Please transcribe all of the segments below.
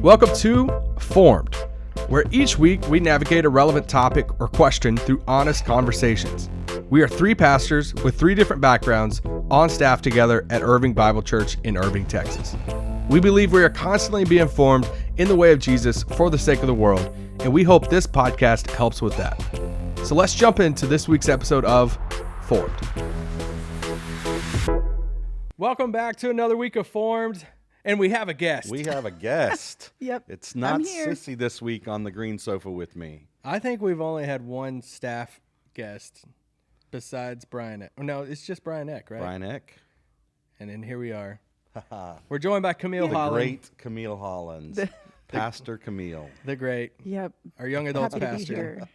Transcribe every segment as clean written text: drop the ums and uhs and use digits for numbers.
Welcome to Formed, where each week we navigate a relevant topic or question through honest conversations. We are three pastors with three different backgrounds on staff together at Irving Bible Church in Irving, Texas. We believe we are constantly being formed in the way of Jesus for the sake of the world, and we hope this podcast helps with that. So let's jump into this week's episode of Formed. Welcome back to another week of Formed. And we have a guest. We have a guest. Yep. It's not Sissy this week on the green sofa with me. I think we've only had one staff guest besides Brian Eck. No, it's just Brian Eck, right? Brian Eck. And then here we are. We're joined by Camille Holland. The great Camille Holland. Pastor Camille. The great. Yep. Our young adults Happy pastor. To be here.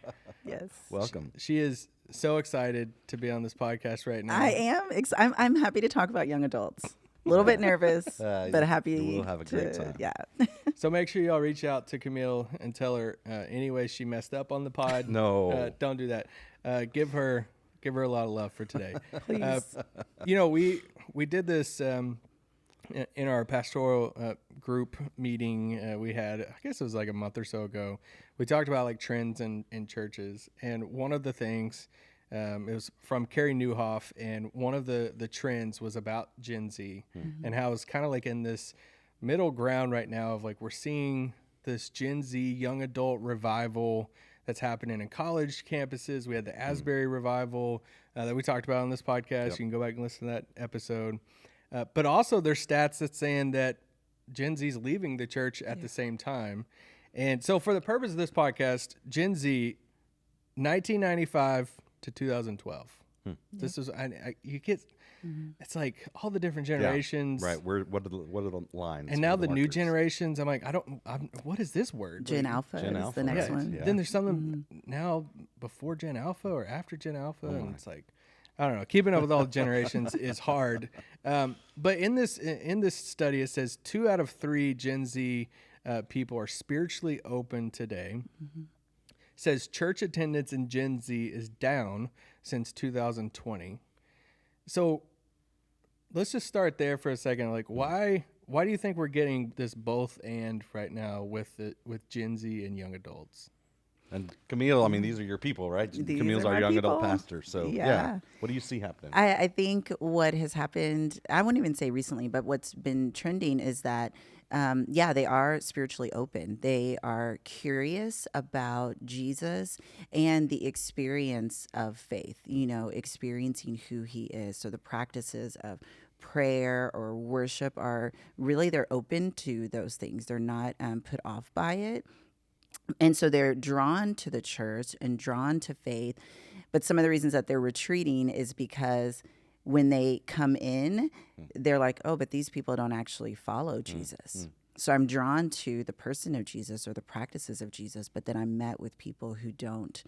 Yes. Welcome. She is so excited to be on this podcast right now. I am. I'm happy to talk about young adults. A little bit nervous, but happy. We'll have a great time. Yeah. So make sure y'all reach out to Camille and tell her any way she messed up on the pod. No. Don't do that. Give her a lot of love for today. Please. We did this in our pastoral group meeting we had, I guess it was like a month or so ago. We talked about like trends in churches, and one of the things, it was from Carrie Newhoff, and one of the trends was about Gen Z and how it's kind of like in this middle ground right now of like we're seeing this Gen Z young adult revival that's happening in college campuses. We had the Asbury revival that we talked about on this podcast. Yep. You can go back and listen to that episode. But also there's stats that's saying that Gen Z is leaving the church at the same time. And so for the purpose of this podcast, Gen Z, 1995 to 2012. This is you get. It's like all the different generations. Yeah, right. What are the lines? And now the new generations, I'm like, what is this word? Gen Alpha is the next one. Yeah. Then there's something now before Gen Alpha or after Gen Alpha, and it's like, I don't know. Keeping up with all the generations is hard. But in this study, it says 2 out of 3 Gen Z people are spiritually open today. Says church attendance in Gen Z is down since 2020. So let's just start there for a second. Like, why do you think we're getting this both and right now with Gen Z and young adults? And Camille, I mean, these are your people, right? Camille's our young adult pastor. So yeah. What do you see happening? I think what has happened, I wouldn't even say recently, but what's been trending is that they are spiritually open. They are curious about Jesus and the experience of faith, experiencing who he is. So the practices of prayer or worship are really, they're open to those things. They're not put off by it. And so they're drawn to the church and drawn to faith. But some of the reasons that they're retreating is because when they come in, they're like, oh, but these people don't actually follow Jesus. So I'm drawn to the person of Jesus or the practices of Jesus, but then I'm met with people who don't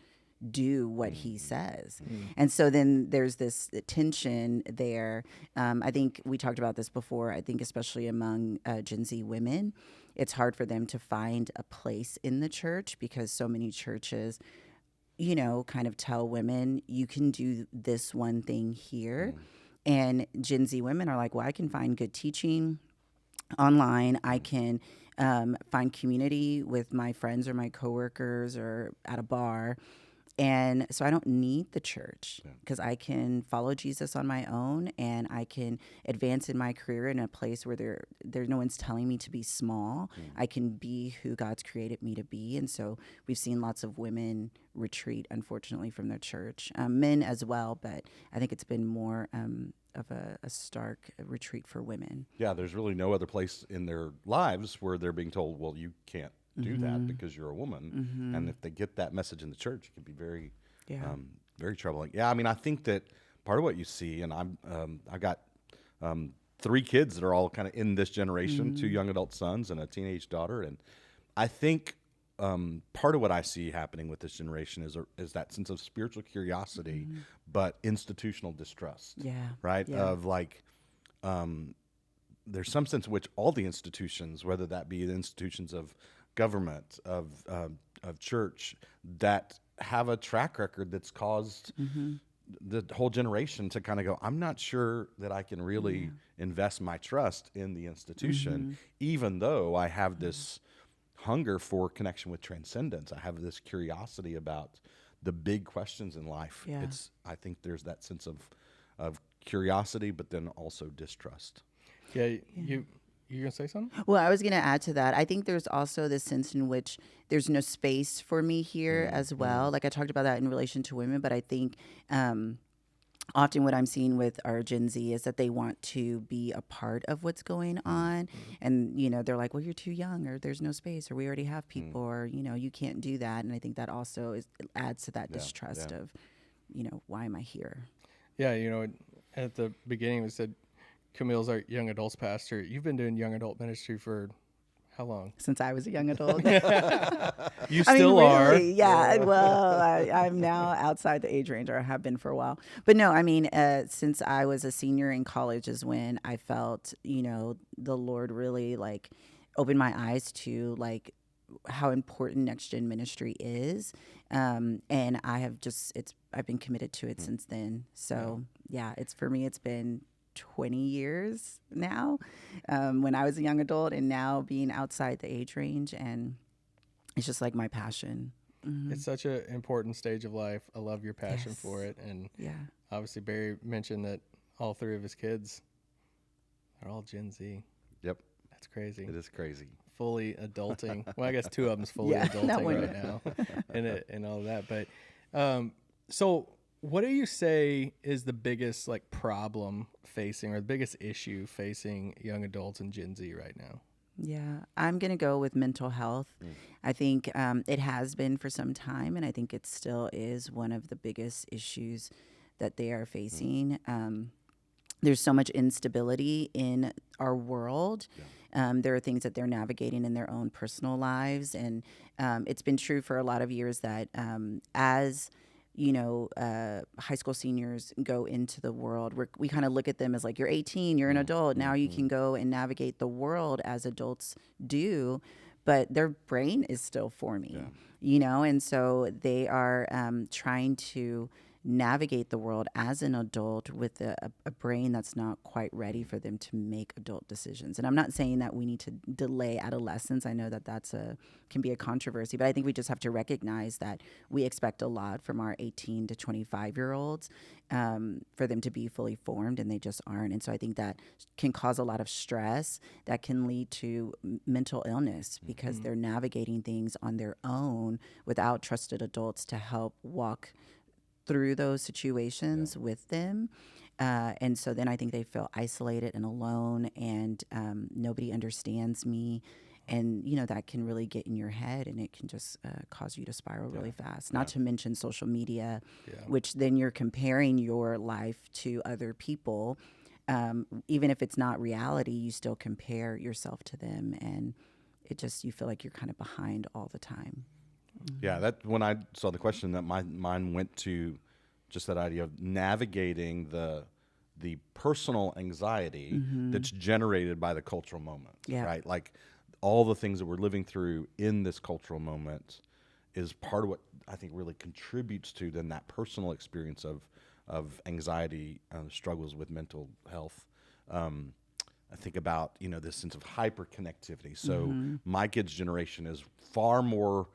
do what he says. And so then there's this tension there. I think we talked about this before. I think especially among Gen Z women, it's hard for them to find a place in the church because so many churches kind of tell women, you can do this one thing here. And Gen Z women are like, well, I can find good teaching online. I can find community with my friends or my coworkers or at a bar. And so I don't need the church because I can follow Jesus on my own, and I can advance in my career in a place where there's no one's telling me to be small. I can be who God's created me to be. And so we've seen lots of women retreat, unfortunately, from their church, men as well. But I think it's been more of a stark retreat for women. Yeah, there's really no other place in their lives where they're being told, well, you can't do that because you're a woman. And if they get that message in the church, it can be very very troubling. Yeah, I mean, I think that part of what you see, and I got 3 kids that are all kind of in this generation, 2 young adult sons and a teenage daughter, and I think part of what I see happening with this generation is that sense of spiritual curiosity, but institutional distrust. Yeah. Right? Yeah. Of like there's some sense in which all the institutions, whether that be the institutions of government, of church, that have a track record that's caused the whole generation to kind of go, I'm not sure that I can really invest my trust in the institution, even though I have this hunger for connection with transcendence. I have this curiosity about the big questions in life. Yeah. I think there's that sense of curiosity, but then also distrust. Yeah, you're gonna say something? Well, I was going to add to that. I think there's also this sense in which there's no space for me here as well. Like I talked about that in relation to women, but I think often what I'm seeing with our Gen Z is that they want to be a part of what's going on. And, you know, they're like, well, you're too young, or there's no space, or we already have people, or, you know, you can't do that. And I think that also adds to that distrust of, you know, why am I here? Yeah, you know, at the beginning we said Camille's our young adults pastor. You've been doing young adult ministry for how long? Since I was a young adult. You still are. Really, yeah. Well, I'm now outside the age range, or I have been for a while. But no, I mean, since I was a senior in college is when I felt, you know, the Lord really like opened my eyes to like how important next gen ministry is. And I have I've been committed to it since then. So yeah, for me, it's been 20 years now, when I was a young adult, and now being outside the age range, and it's just like my passion. It's such an important stage of life. I love your passion for it. And obviously Barry mentioned that all three of his kids are all Gen Z. Yep. That's crazy. It is crazy. Fully adulting. Well, I guess two of them's fully adulting right now and all of that. But so what do you say is the biggest like problem facing, or the biggest issue facing young adults and Gen Z right now? Yeah, I'm going to go with mental health. I think it has been for some time, and I think it still is one of the biggest issues that they are facing. There's so much instability in our world. There are things that they're navigating in their own personal lives. And it's been true for a lot of years that as you know, high school seniors go into the world, we kind of look at them as like, you're 18, you're an adult. Now you can go and navigate the world as adults do, but their brain is still forming, you know? And so they are trying to navigate the world as an adult with a brain that's not quite ready for them to make adult decisions. And I'm not saying that we need to delay adolescence. I know that can be a controversy, but I think we just have to recognize that we expect a lot from our 18 to 25-year-olds for them to be fully formed, and they just aren't. And so I think that can cause a lot of stress that can lead to mental illness because they're navigating things on their own without trusted adults to help walk through those situations with them. And so then I think they feel isolated and alone, and nobody understands me. And, you know, that can really get in your head, and it can just cause you to spiral really fast. Not to mention social media, which then you're comparing your life to other people. Even if it's not reality, you still compare yourself to them. And you feel like you're kind of behind all the time. Yeah, that when I saw the question, that my mind went to just that idea of navigating the personal anxiety that's generated by the cultural moment, right? Like all the things that we're living through in this cultural moment is part of what I think really contributes to then that personal experience of anxiety, struggles with mental health. I think about, you know, this sense of hyperconnectivity. So my kids' generation is far more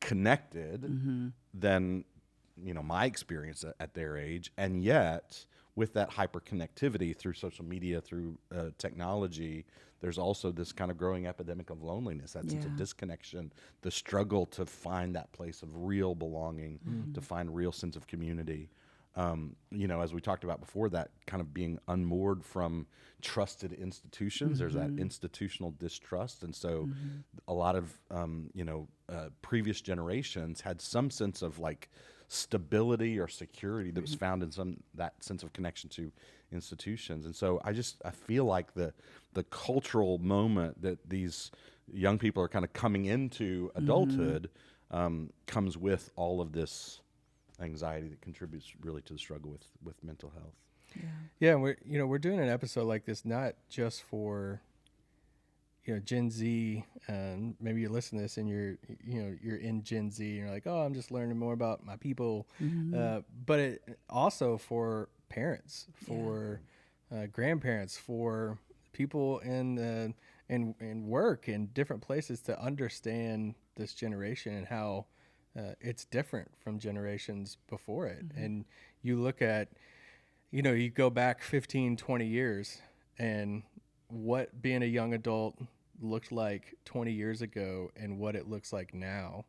connected than, you know, my experience at their age, and yet with that hyperconnectivity through social media, through technology, there's also this kind of growing epidemic of loneliness, that sense of disconnection, the struggle to find that place of real belonging, to find real sense of community. You know, as we talked about before, that kind of being unmoored from trusted institutions, there's that institutional distrust. And so a lot of, you know, previous generations had some sense of like stability or security that was found in that sense of connection to institutions. And so I feel like the cultural moment that these young people are kind of coming into adulthood comes with all of this anxiety that contributes really to the struggle with mental health. Yeah, we're doing an episode like this not just for, you know, Gen Z. Maybe you listen to this and you're in Gen Z and you're like, oh, I'm just learning more about my people. But it also for parents, for grandparents, for people in and work in different places to understand this generation and how it's different from generations before it. And you look at, you go back 15, 20 years and what being a young adult looked like 20 years ago and what it looks like now.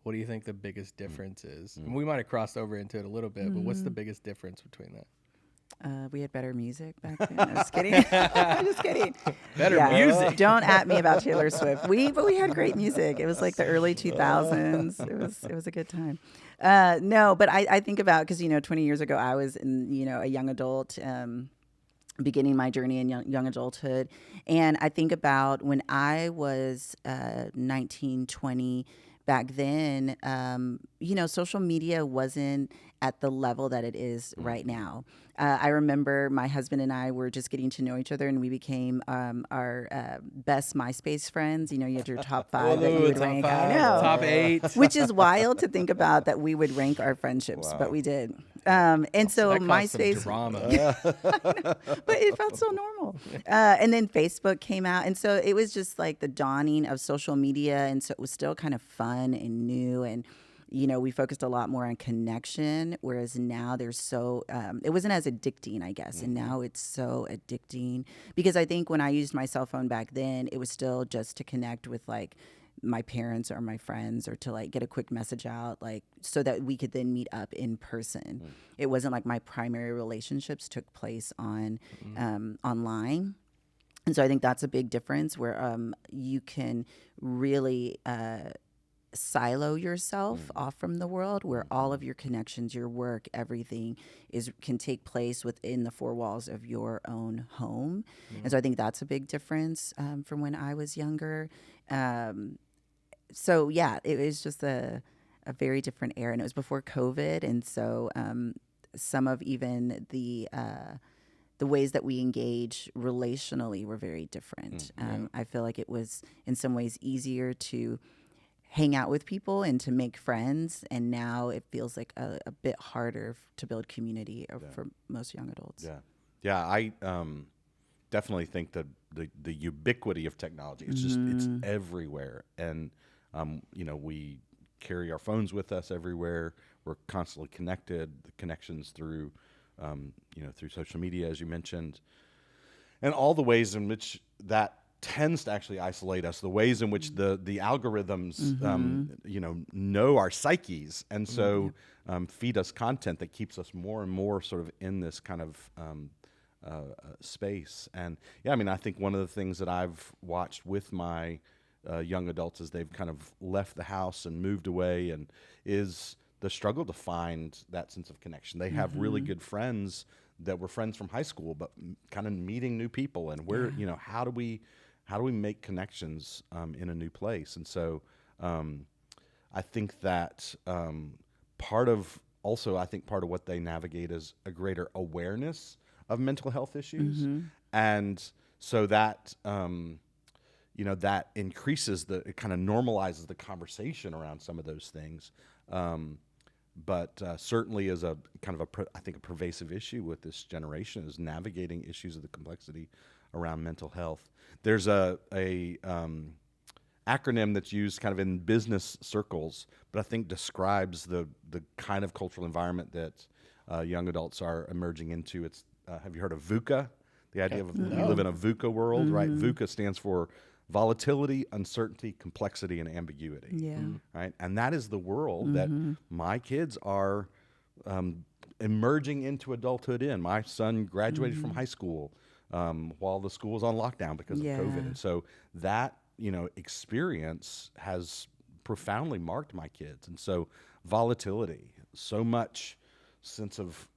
What do you think the biggest difference is? And we might have crossed over into it a little bit, but what's the biggest difference between that? We had better music back then. I'm just kidding. I'm just kidding. Better music. Don't at me about Taylor Swift. But we had great music. It was like the early 2000s. It was a good time. No, but I think about, because 20 years ago I was in a young adult, beginning my journey in young adulthood, and I think about when I was 19, 20. Back then, social media wasn't at the level that it is right now. I remember my husband and I were just getting to know each other, and we became our best MySpace friends. You had your top 5 that you would rank. I know. Top 8. Which is wild to think about, that we would rank our friendships, but we did. And so That caused MySpace, some drama. but it felt so normal. And then Facebook came out, and so it was just like the dawning of social media, and so it was still kind of fun and new, and we focused a lot more on connection, whereas now there's it wasn't as addicting, I guess, and now it's so addicting, because I think when I used my cell phone back then, it was still just to connect with like my parents or my friends, or to like get a quick message out, like so that we could then meet up in person. It wasn't like my primary relationships took place on online. And so I think that's a big difference, where you can really silo yourself off from the world, where all of your connections, your work, everything can take place within the 4 walls of your own home. And so I think that's a big difference from when I was younger. So yeah, it was just a very different era, and it was before COVID. And so some of even the ways that we engage relationally were very different. I feel like it was in some ways easier to hang out with people and to make friends, and now it feels like a bit harder to build community for most young adults. I definitely think that the ubiquity of technology, it's everywhere, and we carry our phones with us everywhere. We're constantly connected. The connections through through social media, as you mentioned, and all the ways in which that tends to actually isolate us, the ways in which the algorithms know our psyches, and so feed us content that keeps us more and more sort of in this kind of space. And I think one of the things that I've watched with my young adults as they've kind of left the house and moved away, and is the struggle to find that sense of connection. They have really good friends that were friends from high school, but kind of meeting new people, and where how do we make connections in a new place? And so I think that part of what they navigate is a greater awareness of mental health issues, and so that that increases it kind of normalizes the conversation around some of those things. But certainly is a kind of I think a pervasive issue with this generation is navigating issues of the complexity around mental health. There's a acronym that's used kind of in business circles, but I think describes the kind of cultural environment that young adults are emerging into. It's have you heard of VUCA? The idea of we live in a VUCA world, right? VUCA stands for volatility, uncertainty, complexity, and ambiguity. Yeah. Right, and that is the world that my kids are emerging into adulthood in. My son graduated from high school while the school was on lockdown because of COVID, and so that experience has profoundly marked my kids. And so volatility, so much sense of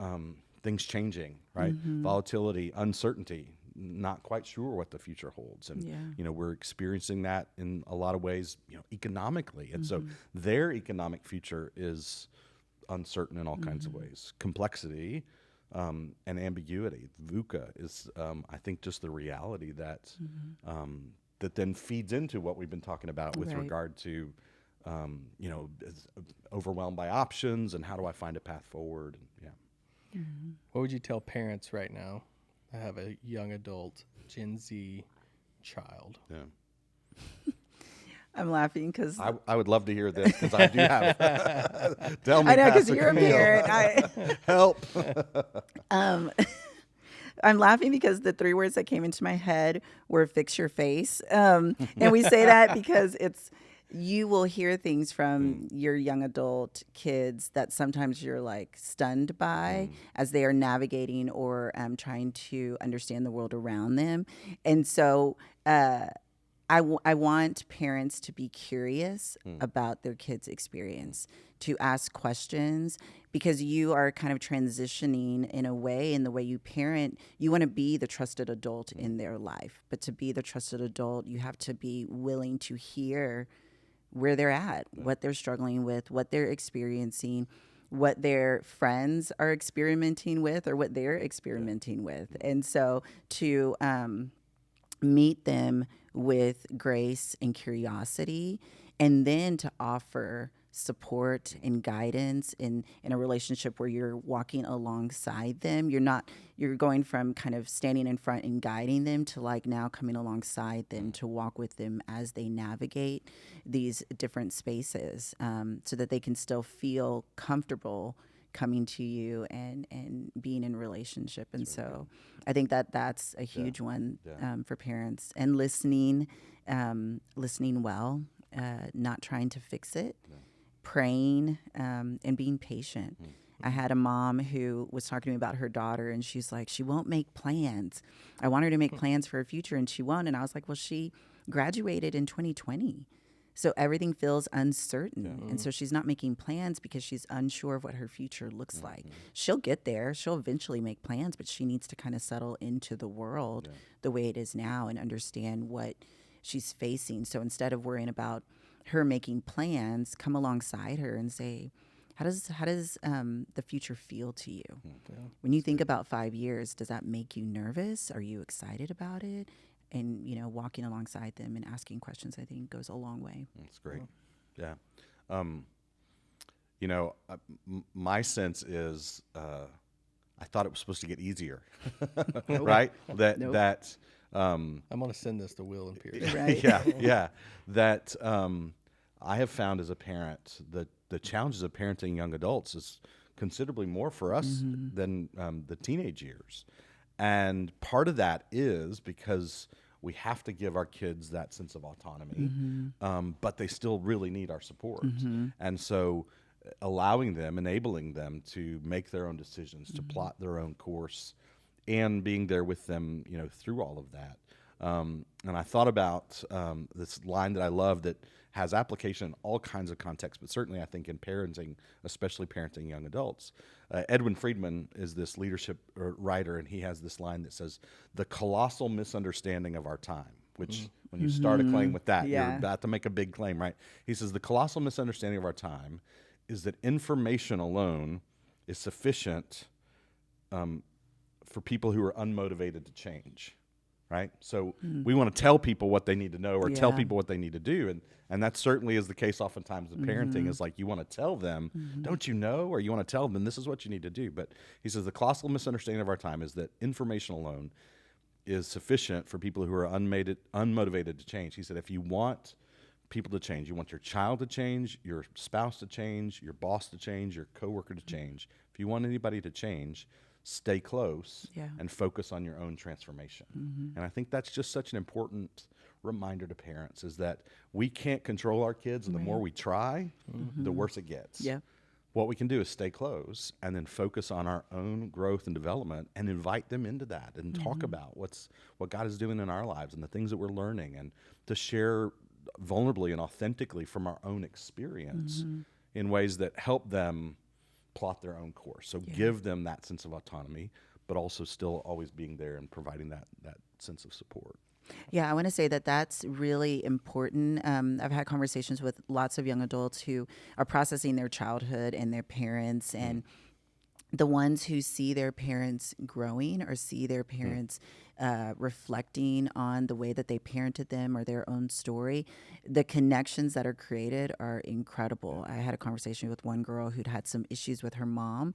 things changing, right? Volatility, uncertainty, not quite sure what the future holds. And, we're experiencing that in a lot of ways, economically. And so their economic future is uncertain in all kinds of ways. Complexity and ambiguity. VUCA is, I think, just the reality that that then feeds into what we've been talking about with regard to, overwhelmed by options and how do I find a path forward? What would you tell parents right now that have a young adult, Gen Z, child? Yeah. I'm laughing because I would love to hear this because I do have. Tell me, I know because Pastor you're a Camille. parent. Help. I'm laughing because the 3 words that came into my head were "fix your face," and we say that because you will hear things from your young adult kids that sometimes you're like stunned by as they are navigating or trying to understand the world around them, and so. I want parents to be curious about their kids' experience, to ask questions, because you are kind of transitioning in a way, in the way you parent. You want to be the trusted adult in their life. But to be the trusted adult, you have to be willing to hear where they're at, what they're struggling with, what they're experiencing, what their friends are experimenting with, or what they're experimenting with. And so to meet them with grace and curiosity, and then to offer support and guidance in a relationship where you're walking alongside them. You're going from kind of standing in front and guiding them to like now coming alongside them to walk with them as they navigate these different spaces, so that they can still feel comfortable coming to you and being in relationship. And so I think that's a huge one for parents, and listening well, not trying to fix it, praying, and being patient. I had a mom who was talking to me about her daughter, and she's like, she won't make plans. I want her to make plans for her future, and she won't. And I was like, well, she graduated in 2020. So everything feels uncertain. And so she's not making plans because she's unsure of what her future looks like. She'll get there. She'll eventually make plans, but she needs to kind of settle into the world the way it is now and understand what she's facing. So instead of worrying about her making plans, come alongside her and say, how does the future feel to you? When you think about 5 years, does that make you nervous? Are you excited about it? And, walking alongside them and asking questions, I think, goes a long way. That's great. Yeah. My sense is I thought it was supposed to get easier, right? That I'm going to send this to Will and Pierce. Right. yeah. That I have found as a parent that the challenges of parenting young adults is considerably more for us than the teenage years. And part of that is because we have to give our kids that sense of autonomy, but they still really need our support. And so allowing them, enabling them to make their own decisions, to plot their own course, and being there with them, through all of that. And I thought about this line that I love that has application in all kinds of contexts, but certainly I think in parenting, especially parenting young adults. Edwin Friedman is this leadership writer, and he has this line that says, "The colossal misunderstanding of our time," which when you start a claim with that, you're about to make a big claim, right? He says, "The colossal misunderstanding of our time is that information alone is sufficient for people who are unmotivated to change." Right? So we want to tell people what they need to know or tell people what they need to do. And that certainly is the case oftentimes in parenting, is like you want to tell them, don't you know? Or you want to tell them this is what you need to do. But he says the colossal misunderstanding of our time is that information alone is sufficient for people who are unmotivated to change. He said if you want people to change, you want your child to change, your spouse to change, your boss to change, your coworker to change. If you want anybody to change, stay close and focus on your own transformation. And I think that's just such an important reminder to parents, is that we can't control our kids, and the more we try, the worse it gets. What we can do is stay close and then focus on our own growth and development and invite them into that and talk about what God is doing in our lives and the things that we're learning, and to share vulnerably and authentically from our own experience in ways that help them plot their own course. So give them that sense of autonomy, but also still always being there and providing that sense of support. Yeah, I want to say that that's really important. I've had conversations with lots of young adults who are processing their childhood and their parents, and the ones who see their parents growing or see their parents reflecting on the way that they parented them or their own story, the connections that are created are incredible. I had a conversation with one girl who'd had some issues with her mom,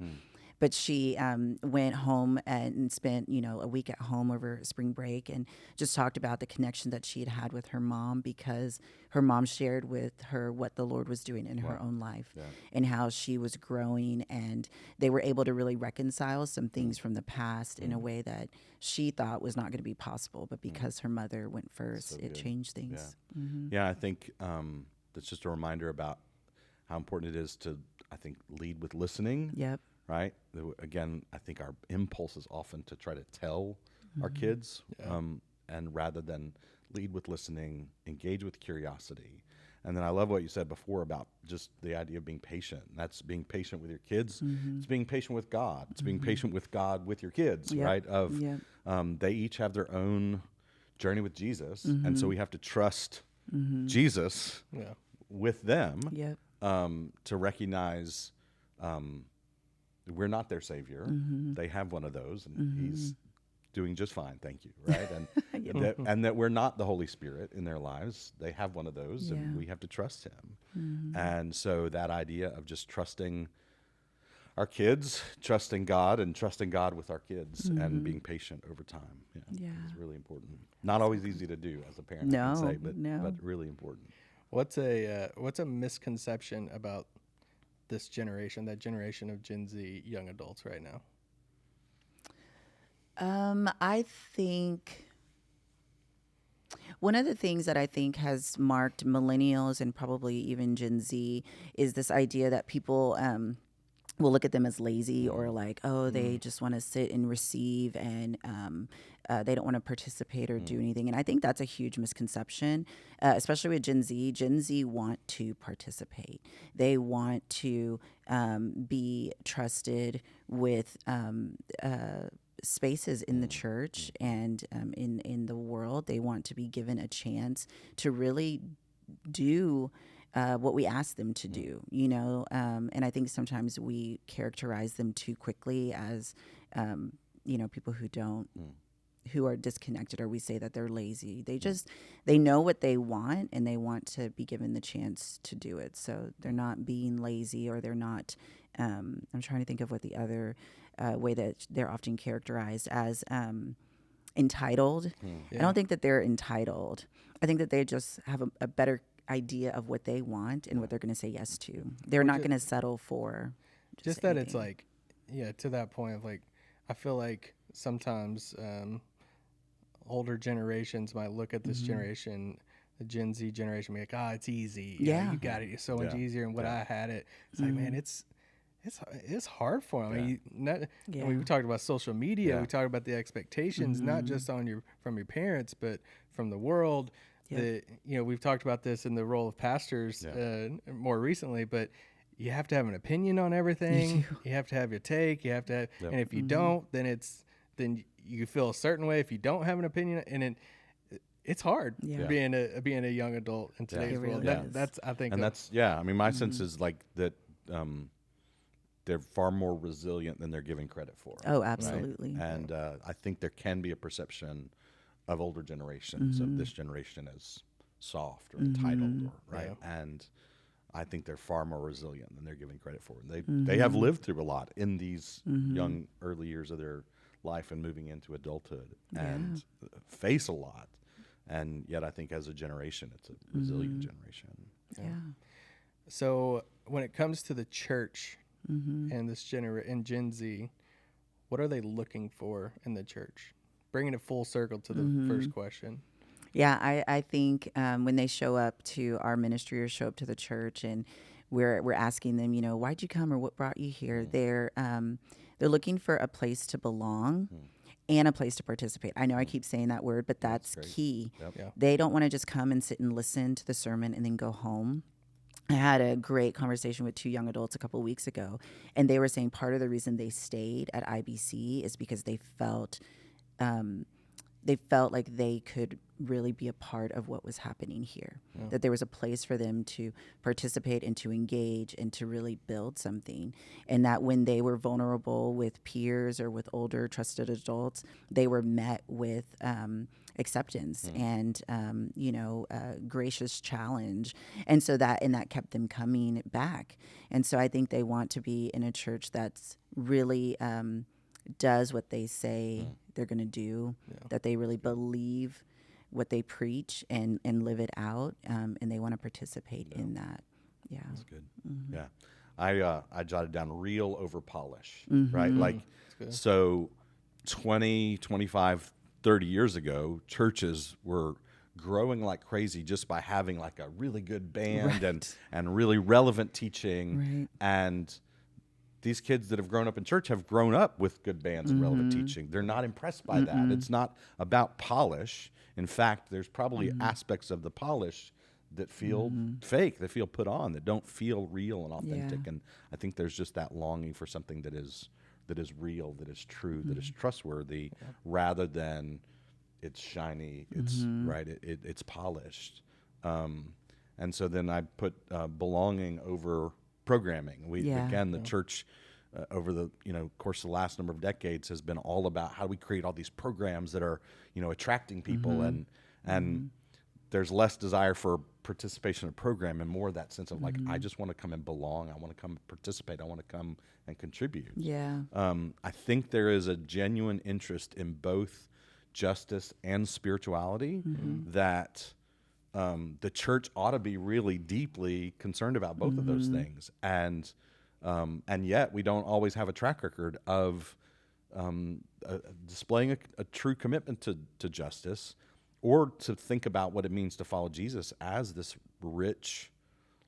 but she went home and spent, a week at home over spring break, and just talked about the connection that she had with her mom, because her mom shared with her what the Lord was doing in her own life, and how she was growing, and they were able to really reconcile some things from the past in a way that she thought was not going to be possible, but because her mother went first, So it good. changed things. Yeah, I think that's just a reminder about how important it is to, I think, lead with listening. Yep. Right? Again, I think our impulse is often to try to tell our kids, and rather than lead with listening, engage with curiosity. And then I love what you said before about just the idea of being patient. That's being patient with your kids. It's being patient with God. It's being patient with God with your kids, right? They each have their own journey with Jesus, and so we have to trust Jesus with them, to recognize we're not their savior. They have one of those, and he's doing just fine, thank you, right? And and that we're not the Holy Spirit in their lives. They have one of those, and we have to trust him. And so that idea of just trusting our kids, trusting God, and trusting God with our kids, and being patient over time, is really important. Not always easy to do as a parent, I can say, but really important. What's a misconception about this generation, that generation of Gen Z young adults right now? I think one of the things that I think has marked millennials and probably even Gen Z is this idea that people will look at them as lazy, or like, oh, they just want to sit and receive, and they don't want to participate or do anything. And I think that's a huge misconception, especially with Gen Z. Gen Z want to participate. They want to be trusted with spaces in the church and in the world. They want to be given a chance to really do what we ask them to do, and I think sometimes we characterize them too quickly as, people who are disconnected, or we say that they're lazy. They know what they want, and they want to be given the chance to do it. So they're not being lazy, or they're not, I'm trying to think of what the other way that they're often characterized as, entitled. I don't think that they're entitled. I think that they just have a better idea of what they want and what they're going to say yes to. They're not going to settle for just that anything. It's like, to that point of like, I feel like sometimes older generations might look at this generation, the Gen Z generation, be like, it's easy. You got it. It's so much easier. And what I had it, it's like, man, it's hard for them. I mean, we talked about social media. We talked about the expectations, not just from your parents, but from the world. We've talked about this in the role of pastors more recently, but you have to have an opinion on everything. You have to have your take. You have to have, and if you don't, then you feel a certain way if you don't have an opinion, and it's hard being a young adult in today's world. That's I think, and that's I mean, my sense is like that. They're far more resilient than they're given credit for. Oh, absolutely. Right? And I think there can be a perception of older generations of this generation as soft or entitled, and I think they're far more resilient than they're given credit for. They have lived through a lot in these young early years of their life and moving into adulthood, and face a lot, and yet I think as a generation it's a resilient generation. So when it comes to the church and this and Gen Z, what are they looking for in the church? Bringing it full circle to the first question. Yeah, I think when they show up to our ministry or show up to the church, and we're asking them, why'd you come or what brought you here? They're looking for a place to belong and a place to participate. I know I keep saying that word, but that's key. They don't want to just come and sit and listen to the sermon and then go home. I had a great conversation with two young adults a couple of weeks ago, and they were saying part of the reason they stayed at IBC is because they felt they felt like they could really be a part of what was happening here, that there was a place for them to participate and to engage and to really build something. And that when they were vulnerable with peers or with older trusted adults, they were met with acceptance and, gracious challenge. And so that kept them coming back. And so I think they want to be in a church that's really does what they say they're going to do, that they really believe what they preach and live it out, and they want to participate in that. Yeah. That's good. Yeah. I jotted down real over polish, right? Like, so 20, 25, 30 years ago, churches were growing like crazy just by having like a really good band and really relevant teaching. And these kids that have grown up in church have grown up with good bands and relevant teaching. They're not impressed by that. It's not about polish. In fact, there's probably aspects of the polish that feel fake, that feel put on, that don't feel real and authentic. And I think there's just that longing for something that is real, that is true, that is trustworthy, rather than it's shiny, it's right, it's polished. And so then I put belonging over programming. Again, the church over the course of the last number of decades has been all about how do we create all these programs that are attracting people, and there's less desire for participation in a program and more that sense of like, I just want to come and belong, I want to come participate, I want to come and contribute. I think there is a genuine interest in both justice and spirituality that the church ought to be really deeply concerned about both of those things, and yet we don't always have a track record of displaying a true commitment to justice, or to think about what it means to follow Jesus as this rich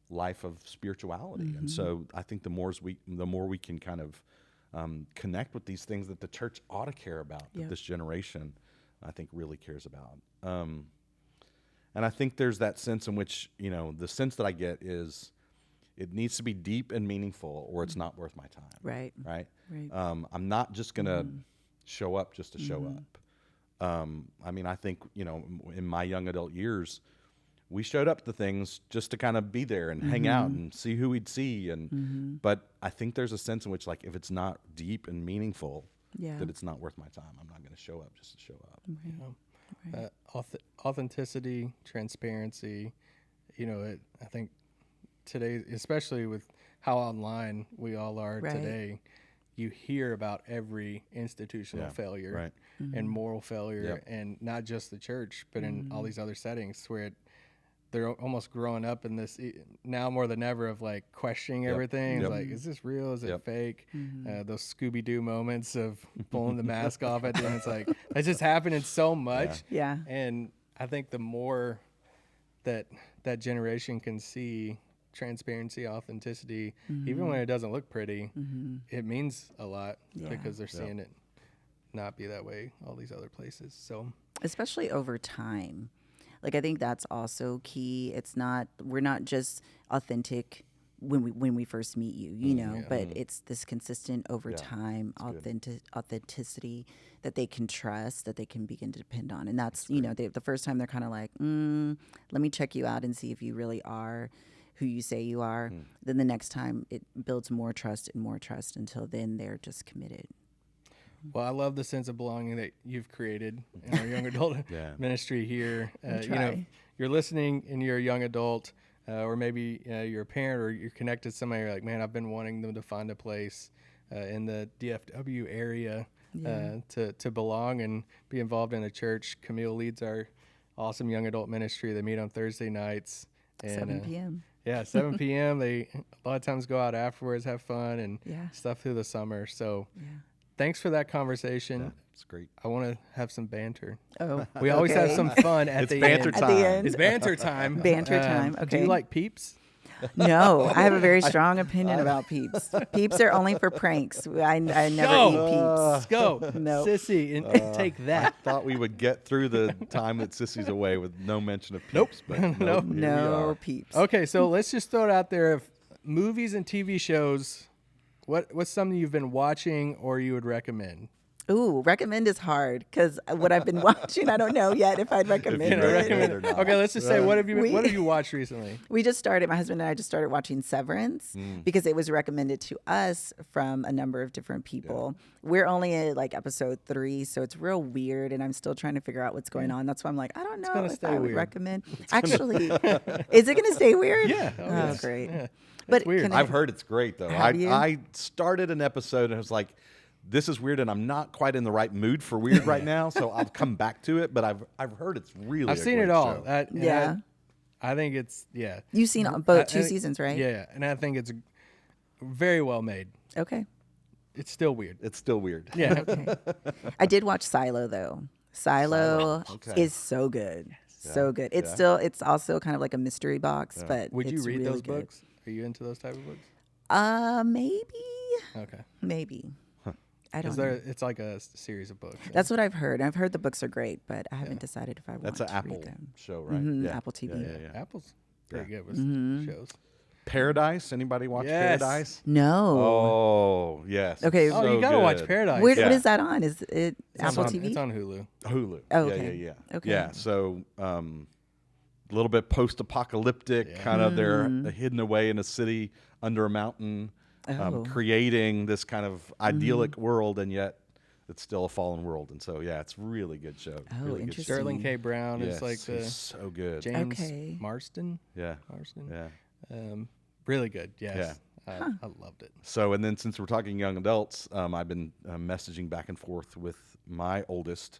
life of spirituality. And so I think the more we can kind of connect with these things that the church ought to care about, that this generation, I think, really cares about. And I think there's that sense in which, the sense that I get is it needs to be deep and meaningful, or it's not worth my time. Right. I'm not just going to show up just to show up. I think, in my young adult years, we showed up to things just to kind of be there and hang out and see who we'd see. But I think there's a sense in which, like, if it's not deep and meaningful, that it's not worth my time. I'm not going to show up just to show up. Authenticity, transparency, I think today, especially with how online we all are today, you hear about every institutional failure and moral failure, and not just the church, but in all these other settings where they're almost growing up in this now more than ever of like questioning everything. It's like, is this real? Is it fake? Those Scooby-Doo moments of pulling the mask off at the end. It's like, that's just happening so much. And I think the more that generation can see transparency, authenticity, even when it doesn't look pretty, it means a lot because they're seeing it not be that way all these other places. So especially over time. Like, I think that's also key. We're not just authentic when we first meet you, but it's this consistent over time authenticity that they can trust, that they can begin to depend on. And that's the first time they're kind of like, let me check you out and see if you really are who you say you are. Then the next time it builds more trust until then they're just committed. Well, I love the sense of belonging that you've created in our young adult ministry here. You're listening and you're a young adult, or maybe you're a parent, or you're connected to somebody. You're like, man, I've been wanting them to find a place in the DFW area to belong and be involved in a church. Camille leads our awesome young adult ministry. They meet on Thursday nights. And, 7 p.m. 7 p.m. They a lot of times go out afterwards, have fun and stuff through the summer. So thanks for that conversation. It's great. I want to have some banter. Oh, we always have some fun at the end. At the end. It's banter time. Banter time. Okay. Do you like Peeps? No, I have a very strong opinion about Peeps. Peeps are only for pranks. I never eat Peeps. Let's go. No. Sissy, and take that. I thought we would get through the time that Sissy's away with no mention of Peeps. But no Peeps. Okay, so let's just throw it out there. If movies and TV shows, what's something you've been watching or you would recommend? Ooh, recommend is hard because what I've been watching, I don't know yet if I'd recommend Can I it. recommend it or not? Okay, let's just say what have We- you watched recently? We just started, my husband and I just started watching Severance because it was recommended to us from a number of different people. We're only at like episode 3, so it's real weird and I'm still trying to figure out what's going on. That's why I'm like, I don't know gonna if stay I would weird. recommend. Actually, is it going to stay weird? Yeah. Oh, yes. great. Yeah. But weird. can I've heard it's great though. Have you? I started an episode and I was like, this is weird, and I'm not quite in the right mood for weird right now, so I'll come back to it. But I've heard it's really. I've a seen great it all. show. Yeah. I think it's You've seen both 2 I- seasons, right? Yeah, and I think it's very well made. Okay. It's still weird. It's still weird. Yeah. I did watch Silo though. Silo Okay. is so good. So good. It's it's also kind of like a mystery box, but Would you it's read really those good. books? Are you into those type of books? Maybe. Okay. Maybe. I don't Is know. there? It's like a series of books. That's what I've heard. I've heard the books are great, but I haven't decided if I want That's to an Apple read them. show, right? Mhm, Apple TV. Yeah. Apple's pretty good with shows. Paradise. Anybody watch Yes. Paradise? No. Oh yes. Okay. it's Oh, so you gotta watch good. Paradise. What Yeah. is that on? Is it It's Apple on, TV? It's on Hulu. Hulu. Oh, okay. Yeah. Okay. Yeah. So a little bit post-apocalyptic, kind of they're hidden away in a city under a mountain, Oh. creating this kind of idyllic world, and yet it's still a fallen world. And so it's really good show. Oh, really good interesting. show. Sterling K. Brown Yes, is like the he's so good. James Okay. Marston. Yeah. Marston. Yeah. Really good. Yes. I loved it. So, and then since we're talking young adults, I've been messaging back and forth with my oldest.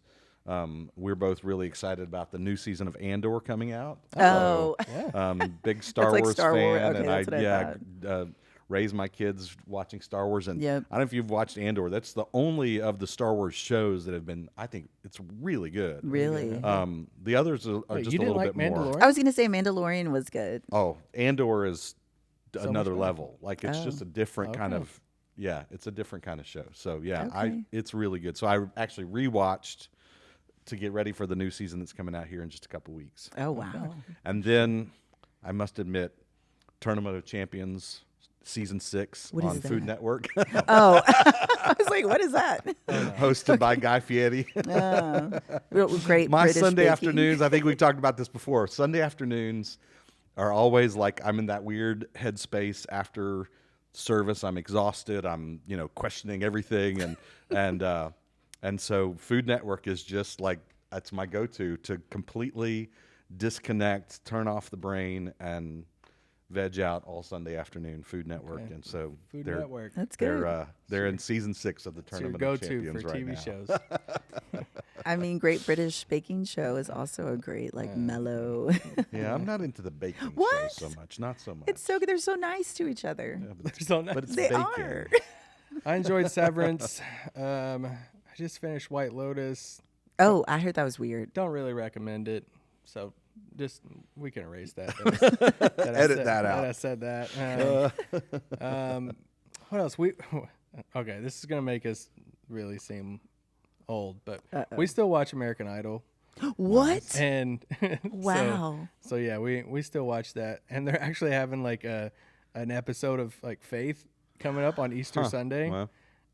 We're both really excited about the new season of Andor coming out. Oh. Big Star like Wars Star fan, Wars. Okay, and that's what I raised my kids watching Star Wars. And Yep. I don't know if you've watched Andor. That's the only of the Star Wars shows that have been. I think it's really good. Really? The others are Wait, just you a didn't little like bit more. Mandalorian? I was going to say Mandalorian was good. Oh, Andor is another better. level. Like it's just a different kind Okay. of it's a different kind of show. So Okay. it's really good. So I actually rewatched to get ready for the new season that's coming out here in just a couple weeks. Oh, wow. And then I must admit, Tournament of Champions season 6 What is on Food that? Network, Oh, I was like, what is that? hosted by Guy Fieri. Great My British Sunday baking. afternoons, I think we've talked about this before. Sunday afternoons are always like I'm in that weird headspace after service. I'm exhausted. I'm questioning everything, and so Food Network is just like that's my go-to to completely disconnect, turn off the brain, and veg out all Sunday afternoon. Food Network, Okay. and so Food they're That's Network. good. they're in season 6 of the It's your Tournament of go-to Champions for right TV now. shows. I mean, Great British Baking Show is also a great, like, mellow. Yeah, I'm not into the baking What? shows so much. Not so much. It's so good. They're so nice to each other. Yeah, but They're so nice. but it's They bacon. are. I enjoyed Severance. I just finished White Lotus. Oh, I heard that was weird. Don't really recommend it. So just we can erase that. Edit that out. I said that. What else? Okay. This is gonna make us really seem old, but we still watch American Idol. What? And Wow. So yeah, we still watch that, and they're actually having like an episode of like Faith coming up on Easter Sunday. Well,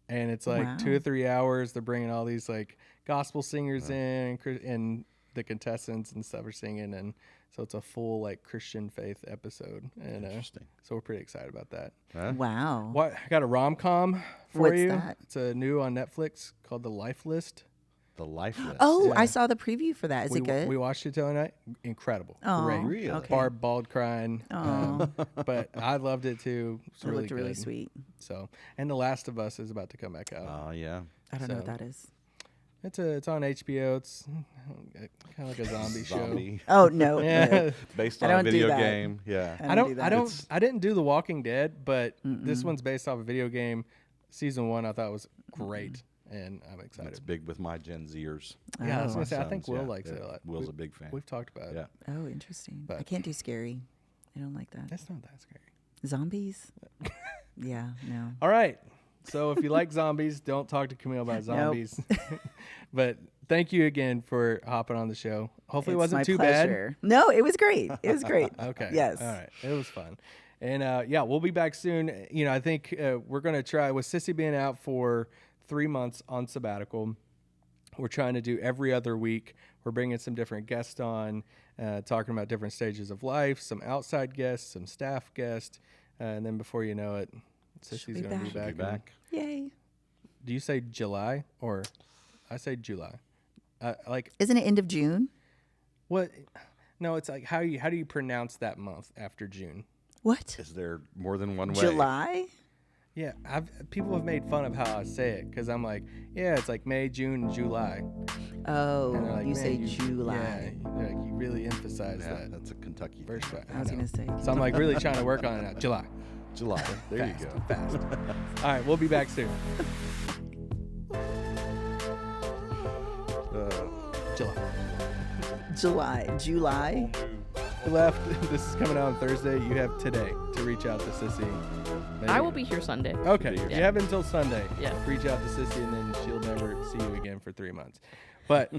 And it's like Wow. 2 or 3 hours. They're bringing all these like gospel singers in, and the contestants and stuff are singing, and so it's a full like Christian faith episode. And Interesting. so we're pretty excited about that. huh? Wow. What I got a rom-com for What's you. that? It's a new on Netflix called The Life List. The Life List. Oh, Yeah. I saw the preview for that. Is it good? We watched it the other night. Incredible. Oh, Great. Really? okay. Barb bald crying. Oh. But I loved it too. It's It really looked really good. sweet. So, and The Last of Us is about to come back out. Oh yeah. I don't know what So- that is. It's on HBO. It's kind of like a zombie show. Zombie. Oh, no. Yeah. no. Based I on a don't do video that. game. Yeah. I didn't do The Walking Dead, but this one's based off a video game. Season 1 I thought was great, and I'm excited. It's big with my Gen Zers. Yeah, I was Oh. gonna say I Sons, think Will yeah. likes it Yeah. a lot. Will's a big fan. We've talked about it. Yeah. Oh, interesting. I But- can't do scary. I don't like that. That's not that scary. Zombies? Yeah, no. All right. So if you like zombies, don't talk to Camille about zombies. But thank you again for hopping on the show. Hopefully it It's wasn't my too pleasure. No, it was great. It was great. bad. Okay. Yes. All right. It was fun. And yeah, we'll be back soon. I think we're going to try, with Sissy being out for 3 months on sabbatical. We're trying to do every other week. We're bringing some different guests on, talking about different stages of life, some outside guests, some staff guests. And then before you know it, Sissy's going to be back. Yay. Do you say July or I say July? Isn't it end of June? What? No, it's like how do you pronounce that month after June? What? Is there more than one way? July? Yeah, people have made fun of how I say it because I'm like, yeah, it's like May, June, and July. Oh, And they're like, you "Man, say July. Yeah, like you really emphasize that. That's a Kentucky First thing. one. I was going to say. So I'm like really trying to work on it now. July. July. There you go. Fast. All right, we'll be back soon. July. Left. This is coming out on Thursday. You have today to reach out to Sissy. I will be here Sunday. Okay, you Yeah. have until Sunday. Yeah. Reach out to Sissy, and then she'll never see you again for 3 months. But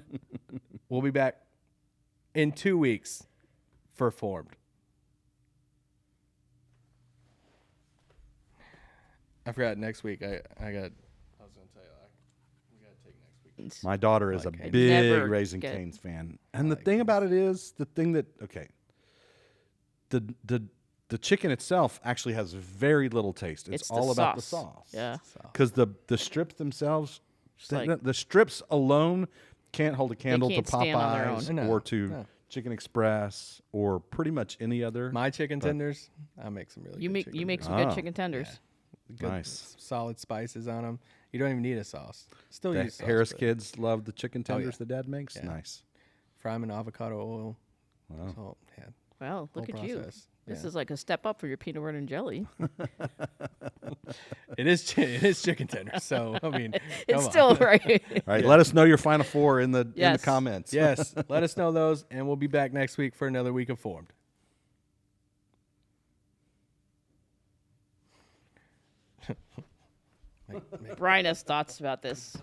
we'll be back in 2 weeks for Formed. I forgot next week. I was going to tell you, we got to take next week. My daughter is Okay. a big Never Raising get- Cane's fan. And the thing about it is, the chicken itself actually has very little taste. It's the all about the sauce. sauce. Yeah. Because the strips themselves, like- the strips alone can't hold a candle to can't stand on their Popeyes own. No, or to no. Chicken Express or pretty much any other. My chicken tenders, I make some really You good make chicken you make some Oh. good chicken tenders. good, Nice. solid spices on them. You don't even need a sauce. Still The use sauce, Harris but kids love the chicken Oh, yeah. tenders that Dad makes. Yeah. Nice. Fry them in avocado oil. Wow. Salt. Yeah. Well, look Whole at you. process. This Yeah. is like a step up for your peanut butter and jelly. It is chicken tenders. So I mean, It's come on. still right. All right, let us know your final four in the Yes. comments. Yes. Let us know those, and we'll be back next week for another week of Formed. Brian has thoughts about this.